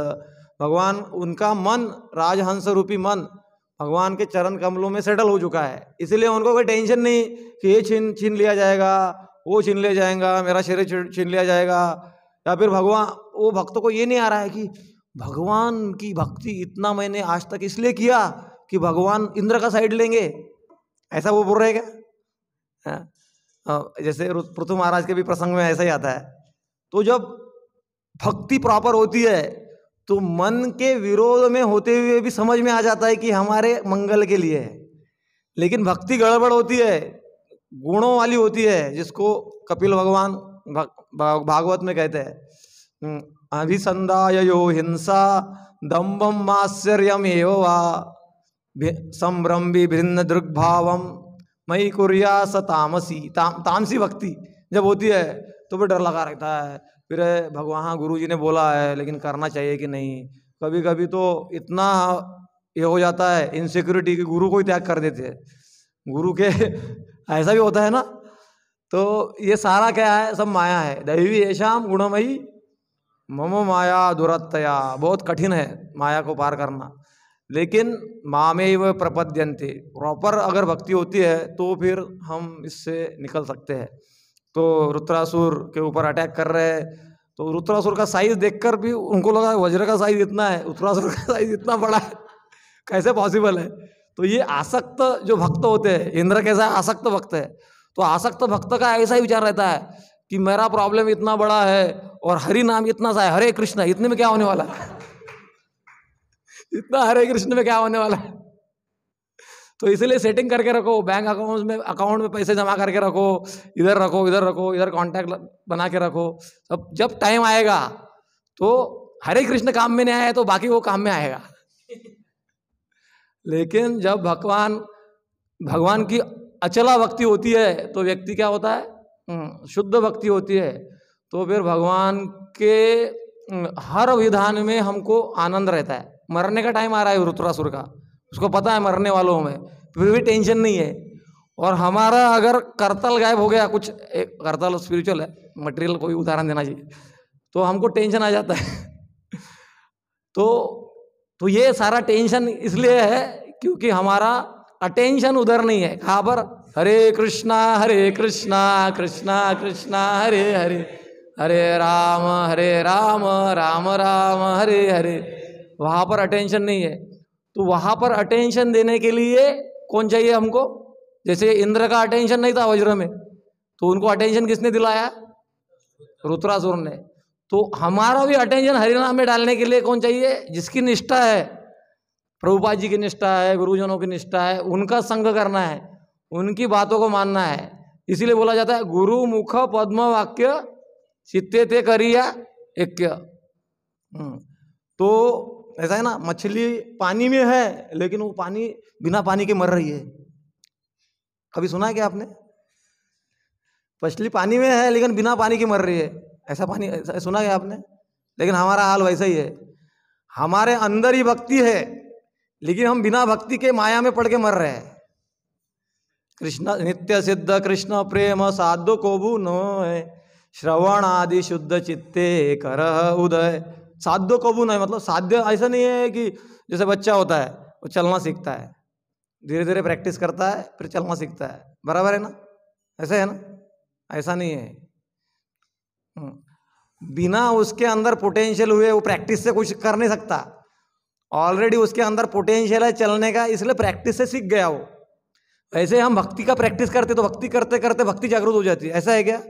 भगवान, उनका मन, राजहंस रूपी मन भगवान के चरण कमलों में सेटल हो चुका है। इसलिए उनको कोई टेंशन नहीं कि ये छीन लिया जाएगा, वो छीन लिया जाएगा, मेरा शरीर छीन लिया जाएगा। या फिर भगवान, वो भक्तों को ये नहीं आ रहा है कि भगवान की भक्ति इतना मैंने आज तक इसलिए किया कि भगवान इंद्र का साइड लेंगे, ऐसा वो बोल रहे क्या? जैसे पृथु महाराज के भी प्रसंग में ऐसा ही आता है। तो जब भक्ति प्रॉपर होती है तो मन के विरोध में होते हुए भी समझ में आ जाता है कि हमारे मंगल के लिए है। लेकिन भक्ति गड़बड़ होती है, गुणों वाली होती है, जिसको कपिल भगवान भागवत में कहते हैं, अभिसंधाय यो हिंसा दम्भम मात्सर्यम एव वा संभ्रम विभिन्न दृग्भावम मई कुर्या स तामसी। तामसी भक्ति जब होती है तो भी डर लगा रहता है। फिर भगवान गुरु जी ने बोला है, लेकिन करना चाहिए कि नहीं। कभी कभी तो इतना ये हो जाता है इनसिक्योरिटी कि गुरु को ही त्याग कर देते हैं। गुरु के ऐसा भी होता है ना। तो ये सारा क्या है? सब माया है। दैवी ऐशाम गुणमयी मम माया दुरत्तया। बहुत कठिन है माया को पार करना, लेकिन मामेव प्रपद्यन्ते। प्रॉपर अगर भक्ति होती है तो फिर हम इससे निकल सकते हैं। तो रुद्रासुर के ऊपर अटैक कर रहे हैं, तो रुद्रासुर का साइज देखकर भी उनको लगा वज्र का साइज इतना है, रुद्रासुर का साइज इतना बड़ा है, कैसे पॉसिबल है? तो ये आसक्त जो भक्त होते हैं, इंद्र कैसा आसक्त भक्त है, तो आसक्त भक्त का ऐसा ही विचार रहता है कि मेरा प्रॉब्लम इतना बड़ा है और हरि नाम इतना सा है, हरे कृष्ण, इतने में क्या होने वाला है इतना हरे कृष्ण में क्या होने वाला है। तो इसलिए सेटिंग करके रखो, बैंक अकाउंट में पैसे जमा करके रखो, इधर रखो, इधर रखो, इधर कॉन्टैक्ट बना के रखो। अब जब टाइम आएगा तो हरे कृष्ण काम में नहीं आया तो बाकी वो काम में आएगा। लेकिन जब भगवान की अचला भक्ति होती है तो व्यक्ति क्या होता है? शुद्ध भक्ति होती है। तो फिर भगवान के हर विधान में हमको आनंद रहता है। मरने का टाइम आ रहा है रुद्रासुर का, उसको पता है मरने वालों में, फिर भी टेंशन नहीं है। और हमारा अगर करतल गायब हो गया, कुछ करतल स्पिरिचुअल है, मटेरियल कोई उदाहरण देना चाहिए, तो हमको टेंशन आ जाता है। तो ये सारा टेंशन इसलिए है क्योंकि हमारा अटेंशन उधर नहीं है। कहाँ पर? हरे कृष्णा कृष्णा कृष्णा हरे हरे, हरे राम राम राम हरे हरे। वहाँ पर अटेंशन नहीं है। तो वहाँ पर अटेंशन देने के लिए कौन चाहिए हमको? जैसे इंद्र का अटेंशन नहीं था वज्र में, तो उनको अटेंशन किसने दिलाया? रुद्रासुर ने। तो हमारा भी अटेंशन हरिनाम में डालने के लिए कौन चाहिए? जिसकी निष्ठा है, प्रभुपाद जी की निष्ठा है, गुरुजनों की निष्ठा है, उनका संग करना है, उनकी बातों को मानना है। इसीलिए बोला जाता है गुरु मुख पद्म वाक्य चित्ते ते करिया ऐक्य। तो ऐसा है ना, मछली पानी में है लेकिन वो पानी बिना पानी के मर रही है। कभी सुना है क्या आपने? मछली पानी में है लेकिन बिना पानी के मर रही है, ऐसा सुना है आपने? लेकिन हमारा हाल वैसा ही है। हमारे अंदर ही भक्ति है लेकिन हम बिना भक्ति के माया में पड़ के मर रहे हैं। कृष्ण नित्य सिद्ध कृष्ण प्रेम साधु कोबू नो है, श्रवण आदि शुद्ध चित्ते करह उदय। साध्य कबू नहीं, मतलब साध्य ऐसा नहीं है कि जैसे बच्चा होता है वो चलना सीखता है, धीरे धीरे प्रैक्टिस करता है फिर चलना सीखता है, बराबर है ना? ऐसा है ना? ऐसा नहीं है। बिना उसके अंदर पोटेंशियल हुए वो प्रैक्टिस से कुछ कर नहीं सकता। ऑलरेडी उसके अंदर पोटेंशियल है चलने का, इसलिए प्रैक्टिस से सीख गया वो। ऐसे हम भक्ति का प्रैक्टिस करते तो भक्ति करते करते भक्ति जागृत हो जाती है, ऐसा है क्या?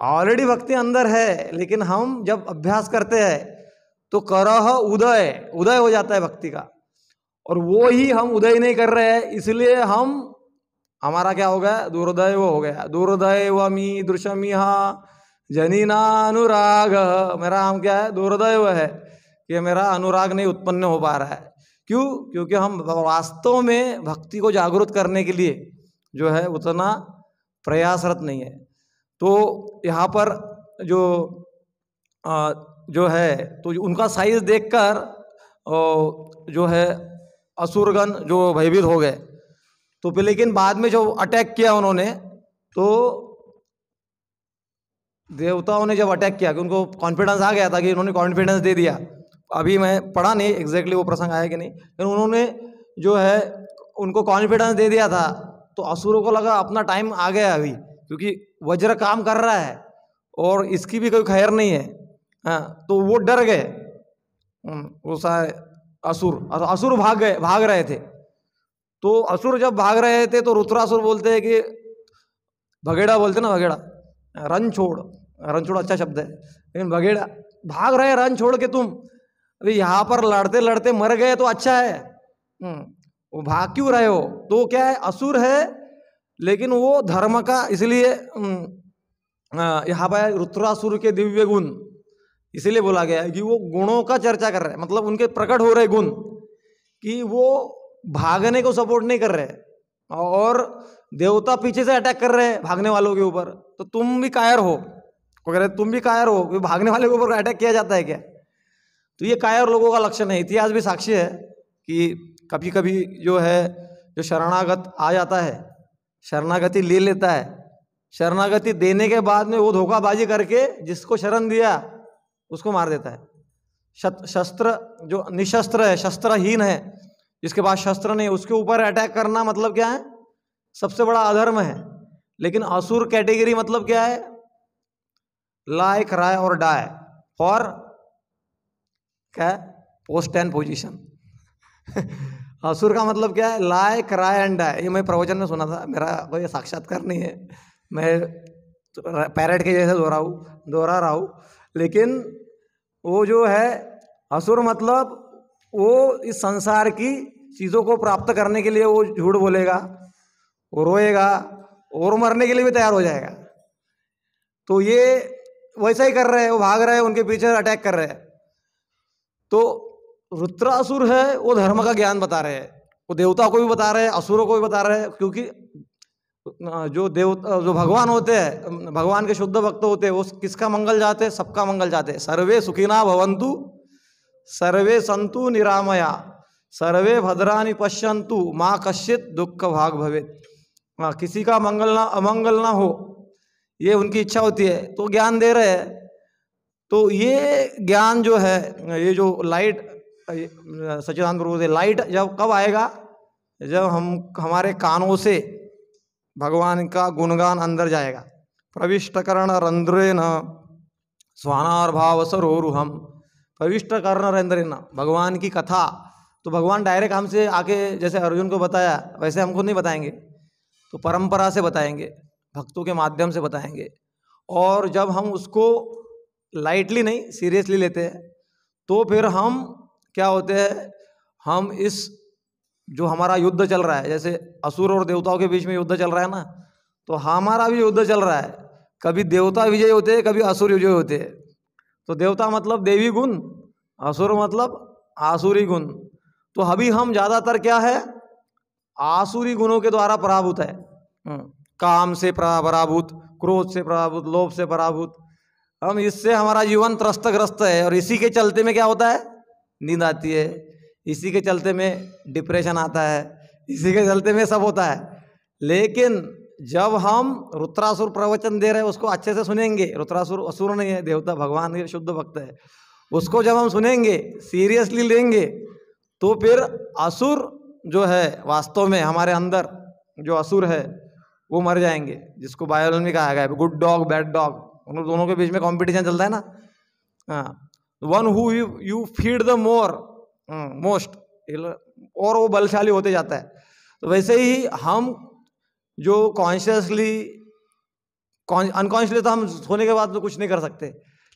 ऑलरेडी भक्ति अंदर है लेकिन हम जब अभ्यास करते हैं तो करह उदय, उदय हो जाता है भक्ति का। और वो ही हम उदय नहीं कर रहे हैं, इसलिए हमारा क्या हो गया? दुर्दैव हो गया। दुर्दैवमी दृशमिहा जनिना अनुराग। मेरा हम क्या है? दुर्दैव है कि मेरा अनुराग नहीं उत्पन्न हो पा रहा है। क्यों? क्योंकि हम वास्तव में भक्ति को जागृत करने के लिए जो है उतना प्रयासरत नहीं है। तो यहाँ पर जो है तो उनका साइज देखकर जो है असुरगण जो भयभीत हो गए। तो फिर लेकिन बाद में जो अटैक किया उन्होंने, तो देवताओं ने जब अटैक किया कि उनको कॉन्फिडेंस आ गया था कि उन्होंने कॉन्फिडेंस दे दिया। अभी मैं पढ़ा नहीं एग्जैक्टली वो प्रसंग आया कि नहीं, लेकिन उन्होंने जो है उनको कॉन्फिडेंस दे दिया था। तो असुरों को लगा अपना टाइम आ गया अभी, क्योंकि वज्र काम कर रहा है और इसकी भी कोई खैर नहीं है। हाँ, तो वो डर गए। वो सारे असुर भाग रहे थे। तो असुर जब भाग रहे थे तो रुद्रासुर बोलते हैं कि भगेड़ा बोलते ना, भगेड़ा, रन छोड़ अच्छा शब्द है, लेकिन भगेड़ा भाग रहे, रन छोड़ के तुम अभी यहाँ पर लड़ते लड़ते मर गए तो अच्छा है। वो भाग क्यों रहे हो? तो क्या है, असुर है लेकिन वो धर्म का, इसलिए यहाँ पर रुद्रासुर के दिव्य गुण इसीलिए बोला गया है कि वो गुणों का चर्चा कर रहे हैं, मतलब उनके प्रकट हो रहे गुण, कि वो भागने को सपोर्ट नहीं कर रहे और देवता पीछे से अटैक कर रहे हैं भागने वालों के ऊपर। तो तुम भी कायर हो, वो कह रहे तुम भी कायर हो, भागने वाले के ऊपर अटैक किया जाता है क्या? तो ये कायर लोगों का लक्षण है। इतिहास भी साक्षी है कि कभी कभी जो है जो शरणागत आ जाता है, शरणागति ले लेता है, शरणागति देने के बाद में वो धोखाबाजी करके जिसको शरण दिया उसको मार देता है। शस्त्र जो निशस्त्र है, शस्त्रहीन है, जिसके पास शस्त्र नहीं, उसके ऊपर अटैक करना मतलब क्या है? सबसे बड़ा अधर्म है। लेकिन असुर कैटेगरी मतलब क्या है? लाई, क्राई और डाई फॉर क्या है? Post and position. असुर का मतलब क्या है? लाई, क्राई एंड डाई। ये मैं प्रवचन में सुना था, मेरा कोई साक्षात्कार नहीं है, मैं पैरेट के जैसे दोहरा रहा हूँ। लेकिन वो जो है असुर मतलब वो इस संसार की चीज़ों को प्राप्त करने के लिए वो झूठ बोलेगा, वो रोएगा और मरने के लिए भी तैयार हो जाएगा। तो ये वैसा ही कर रहे हैं, वो भाग रहे हैं, उनके पीछे अटैक कर रहे हैं। तो रुद्रासुर है वो धर्म का ज्ञान बता रहे हैं, वो देवता को भी बता रहे हैं, असुरों को भी बता रहे हैं। क्योंकि जो भगवान होते हैं, भगवान के शुद्ध भक्त होते हैं, वो किसका मंगल चाहते हैं? सबका मंगल चाहते हैं। सर्वे सुखिना भवन्तु, सर्वे संतु निरामया, सर्वे भद्रानि पश्यन्तु, माँ कश्चित दुख भाग भवेत्। किसी का अमंगल ना हो, ये उनकी इच्छा होती है, तो ज्ञान दे रहे हैं। तो ये ज्ञान जो है, ये जो लाइट सच्चिदानंद गुरु से लाइट जब कब आएगा? जब हमारे कानों से भगवान का गुणगान अंदर जाएगा। प्रविष्ट कर्ण रंध्रेन स्वानार भाव सरोरुहम, प्रविष्ट कर्ण रंध्रेन, भगवान की कथा। तो भगवान डायरेक्ट हमसे आके जैसे अर्जुन को बताया वैसे हमको नहीं बताएंगे, तो परंपरा से बताएंगे, भक्तों के माध्यम से बताएंगे। और जब हम उसको लाइटली नहीं सीरियसली लेते हैं तो फिर हम क्या होते हैं, हम इस जो हमारा युद्ध चल रहा है, जैसे असुर और देवताओं के बीच में युद्ध चल रहा है ना, तो हमारा भी युद्ध चल रहा है। कभी देवता विजय होते हैं, कभी असुर विजय होते हैं। तो देवता मतलब देवी गुण, असुर मतलब आसुरी गुण। तो अभी हम ज़्यादातर क्या है, आसुरी गुणों के द्वारा पराभूत है। काम से पराभूत, क्रोध से पराभूत, लोभ से पराभूत। हम इससे हमारा जीवन त्रस्तग्रस्त है, और इसी के चलते में क्या होता है, नींद आती है, इसी के चलते में डिप्रेशन आता है, इसी के चलते में सब होता है। लेकिन जब हम रुद्रासुर प्रवचन दे रहे हैं उसको अच्छे से सुनेंगे, रुद्रासुर असुर नहीं है, देवता भगवान के शुद्ध भक्त है, उसको जब हम सुनेंगे, सीरियसली लेंगे, तो फिर असुर जो है वास्तव में हमारे अंदर जो असुर है वो मर जाएंगे। जिसको बाइबल में कहा गया है गुड डॉग बैड डॉग, उन दोनों के बीच में कंपटीशन चलता है ना। हाँ, one who you feed the most, और वो बलशाली होते जाता है। तो वैसे ही हम जो कॉन्शियसली, अनकॉन्शियसली तो हम सोने के बाद तो कुछ नहीं कर सकते,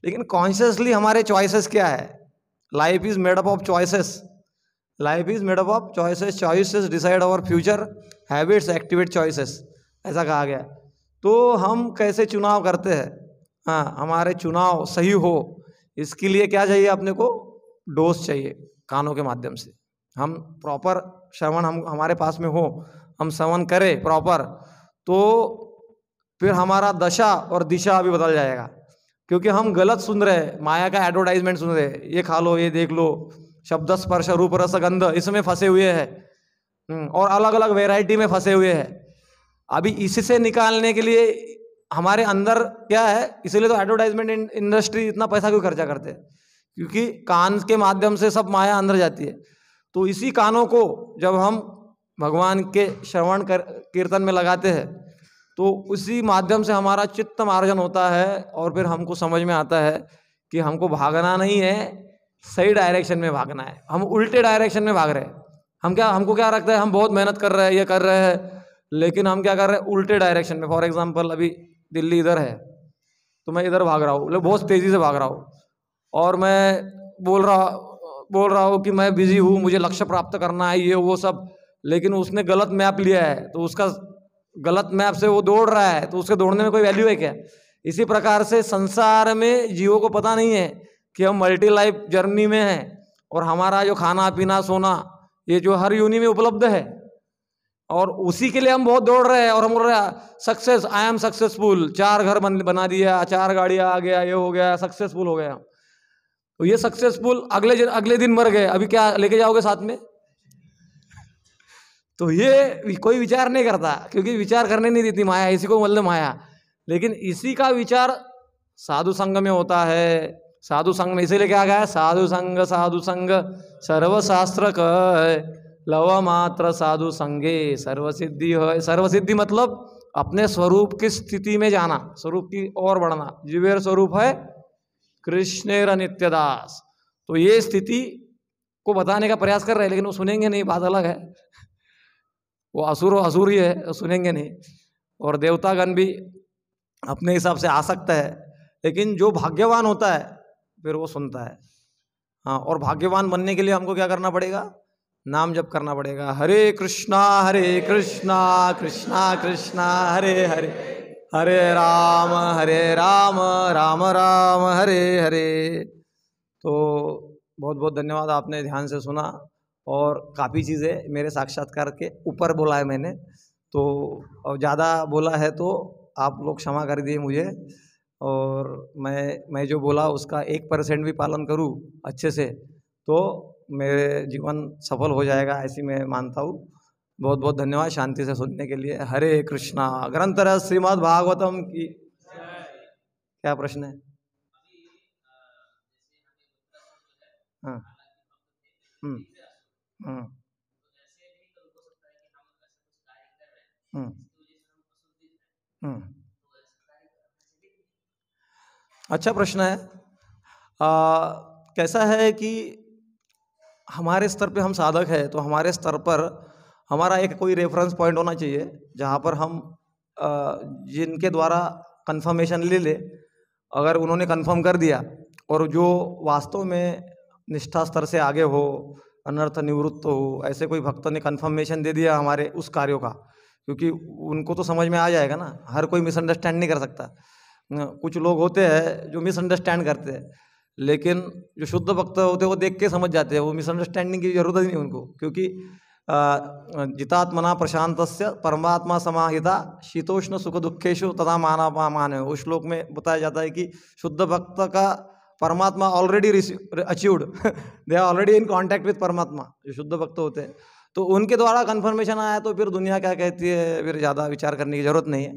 लेकिन कॉन्शियसली हमारे चॉइसेस क्या है। Life is made up of choices, life is made up of choices, choices decide our future, habits activate choices, ऐसा कहा गया। तो हम कैसे चुनाव करते हैं, हाँ, हमारे चुनाव सही हो, इसके लिए क्या चाहिए, अपने को डोज चाहिए कानों के माध्यम से। हम प्रॉपर श्रवण हमारे पास में हो, हम श्रवण करें प्रॉपर, तो फिर हमारा दशा और दिशा भी बदल जाएगा। क्योंकि हम गलत सुन रहे हैं, माया का एडवर्टाइजमेंट सुन रहे हैं, ये खा लो, ये देख लो, शब्द स्पर्श रूप रस गंध, इसमें फंसे हुए हैं, और अलग अलग वैरायटी में फंसे हुए हैं। अभी इससे निकालने के लिए हमारे अंदर क्या है, इसीलिए तो एडवर्टाइजमेंट इंडस्ट्री इतना पैसा क्यों खर्चा करते हैं, क्योंकि कान के माध्यम से सब माया अंदर जाती है। तो इसी कानों को जब हम भगवान के श्रवण कीर्तन में लगाते हैं, तो उसी माध्यम से हमारा चित्त मार्जन होता है, और फिर हमको समझ में आता है कि हमको भागना नहीं है, सही डायरेक्शन में भागना है। हम उल्टे डायरेक्शन में भाग रहे हैं। हमको क्या लगता है, हम बहुत मेहनत कर रहे हैं, ये कर रहे हैं, लेकिन हम क्या कर रहे हैं, उल्टे डायरेक्शन में। फॉर एग्जाम्पल, अभी दिल्ली इधर है, तो मैं इधर भाग रहा हूँ, बहुत तेज़ी से भाग रहा हूँ, और मैं बोल रहा हूँ कि मैं बिजी हूँ, मुझे लक्ष्य प्राप्त करना है, ये वो सब, लेकिन उसने गलत मैप लिया है, तो उसका गलत मैप से वो दौड़ रहा है, तो उसके दौड़ने में कोई वैल्यू है क्या। इसी प्रकार से संसार में जीवों को पता नहीं है कि हम मल्टी लाइफ जर्नी में हैं, और हमारा जो खाना पीना सोना ये जो हर यूनि में उपलब्ध है, और उसी के लिए हम बहुत दौड़ रहे हैं। और हम बोल रहे हैं सक्सेस, आई एम सक्सेसफुल, 4 घर बना दिया, 4 गाड़ियाँ आ गया, ये हो गया, सक्सेसफुल हो गया। तो ये सक्सेसफुल अगले दिन मर गए, अभी क्या लेके जाओगे साथ में। तो ये कोई विचार नहीं करता, क्योंकि विचार करने नहीं देती माया, इसी को मतलब माया। लेकिन इसी का विचार साधु संघ में होता है। साधु संघ में इसीलिए क्या गया, साधु संघ सर्वशास्त्र कह, लव मात्र साधु संगे सर्वसिद्धि है। सर्वसिद्धि मतलब अपने स्वरूप की स्थिति में जाना, स्वरूप की ओर बढ़ना। जीवेर स्वरूप है कृष्णेर नित्यदास। तो ये स्थिति को बताने का प्रयास कर रहे हैं, लेकिन वो सुनेंगे नहीं, बात अलग है। वो असुर ही है, तो सुनेंगे नहीं। और देवतागण भी अपने हिसाब से आसक्त है, लेकिन जो भाग्यवान होता है फिर वो सुनता है। हाँ, और भाग्यवान बनने के लिए हमको क्या करना पड़ेगा, नाम जप करना पड़ेगा। हरे कृष्णा कृष्णा कृष्णा हरे हरे, हरे राम राम राम हरे हरे। तो बहुत बहुत धन्यवाद, आपने ध्यान से सुना, और काफ़ी चीज़ें मेरे साक्षात्कार के ऊपर बोला है मैंने, तो और ज़्यादा बोला है तो आप लोग क्षमा कर दिए मुझे। और मैं जो बोला उसका 1% भी पालन करूँ अच्छे से, तो मेरे जीवन सफल हो जाएगा, ऐसी मैं मानता हूँ। बहुत बहुत धन्यवाद शांति से सुनने के लिए। हरे कृष्णा। ग्रंथराज श्रीमद् भागवतम की। क्या प्रश्न है? हाँ। हम्म हम्म हम्म हम्म अच्छा प्रश्न है। कैसा है कि हमारे स्तर पे हम साधक है, तो हमारे स्तर पर हमारा एक कोई रेफरेंस पॉइंट होना चाहिए, जहाँ पर हम जिनके द्वारा कंफर्मेशन ले ले। अगर उन्होंने कंफर्म कर दिया, और जो वास्तव में निष्ठा स्तर से आगे हो, अनर्थ निवृत्त हो, ऐसे कोई भक्त ने कंफर्मेशन दे दिया हमारे उस कार्यों का, क्योंकि उनको तो समझ में आ जाएगा ना, हर कोई मिसअंडरस्टैंड नहीं कर सकता। कुछ लोग होते हैं जो मिसअंडरस्टैंड करते हैं, लेकिन जो शुद्ध भक्त होते हैं वो देख के समझ जाते हैं, वो मिसअंडरस्टैंडिंग की जरूरत ही नहीं उनको, क्योंकि जितात्मना प्रशांतस्य परमात्मा समाहिता शीतोष्ण सुख दुखेशु तथा माना माने। उस श्लोक में बताया जाता है कि शुद्ध भक्त का परमात्मा already achieved, they are already in contact with परमात्मा, जो शुद्ध भक्त होते हैं। तो उनके द्वारा कन्फर्मेशन आया तो फिर दुनिया क्या कहती है, फिर ज़्यादा विचार करने की ज़रूरत नहीं है।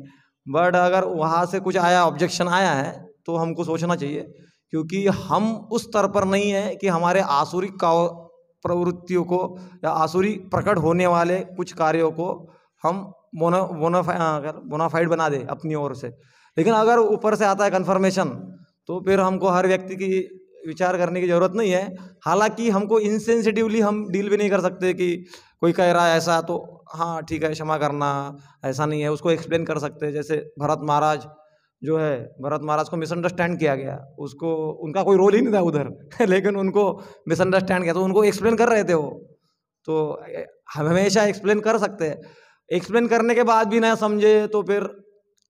बट अगर वहाँ से कुछ आया, ऑब्जेक्शन आया है, तो हमको सोचना चाहिए, क्योंकि हम उस स्तर पर नहीं है कि हमारे आसुरिक प्रवृत्तियों को या आसुरी प्रकट होने वाले कुछ कार्यों को हम बोनाफाइड बना दे अपनी ओर से। लेकिन अगर ऊपर से आता है कन्फर्मेशन, तो फिर हमको हर व्यक्ति की विचार करने की ज़रूरत नहीं है। हालांकि हमको इनसेंसिटिवली हम डील भी नहीं कर सकते कि कोई कह रहा है ऐसा तो हाँ ठीक है क्षमा करना, ऐसा नहीं है, उसको एक्सप्लेन कर सकते हैं। जैसे भरत महाराज जो है, भरत महाराज को मिसअंडरस्टैंड किया गया, उसको उनका कोई रोल ही नहीं था उधर लेकिन उनको मिसअंडरस्टैंड किया तो उनको एक्सप्लेन कर रहे थे वो, तो हम हमेशा एक्सप्लेन कर सकते हैं। एक्सप्लेन करने के बाद भी ना समझे तो फिर,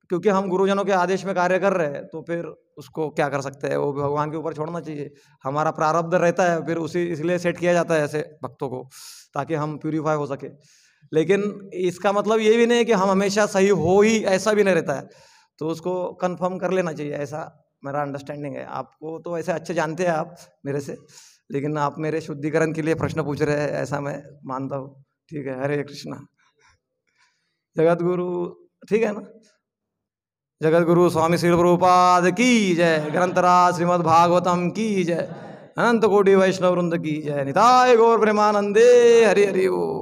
क्योंकि हम गुरुजनों के आदेश में कार्य कर रहे हैं, तो फिर उसको क्या कर सकते हैं, वो भगवान के ऊपर छोड़ना चाहिए। हमारा प्रारब्ध रहता है, फिर उसी इसलिए सेट किया जाता है ऐसे भक्तों को, ताकि हम प्यूरीफाई हो सके। लेकिन इसका मतलब ये भी नहीं कि हम हमेशा सही हो ही, ऐसा भी नहीं रहता है, तो उसको कंफर्म कर लेना चाहिए, ऐसा मेरा अंडरस्टैंडिंग है। आपको तो ऐसे अच्छे जानते हैं आप मेरे से, लेकिन आप मेरे शुद्धिकरण के लिए प्रश्न पूछ रहे हैं, ऐसा मैं मानता हूँ। ठीक है, हरे कृष्णा। जगत गुरु, ठीक है ना, जगत गुरु स्वामी श्री प्रभुपाद की जय, ग्रंथराज श्रीमद् भागवतम की जय, अनंत कोटि वैष्णव वृंद की जय, निताय गौर प्रेमानंदे, हरि हरि बोल।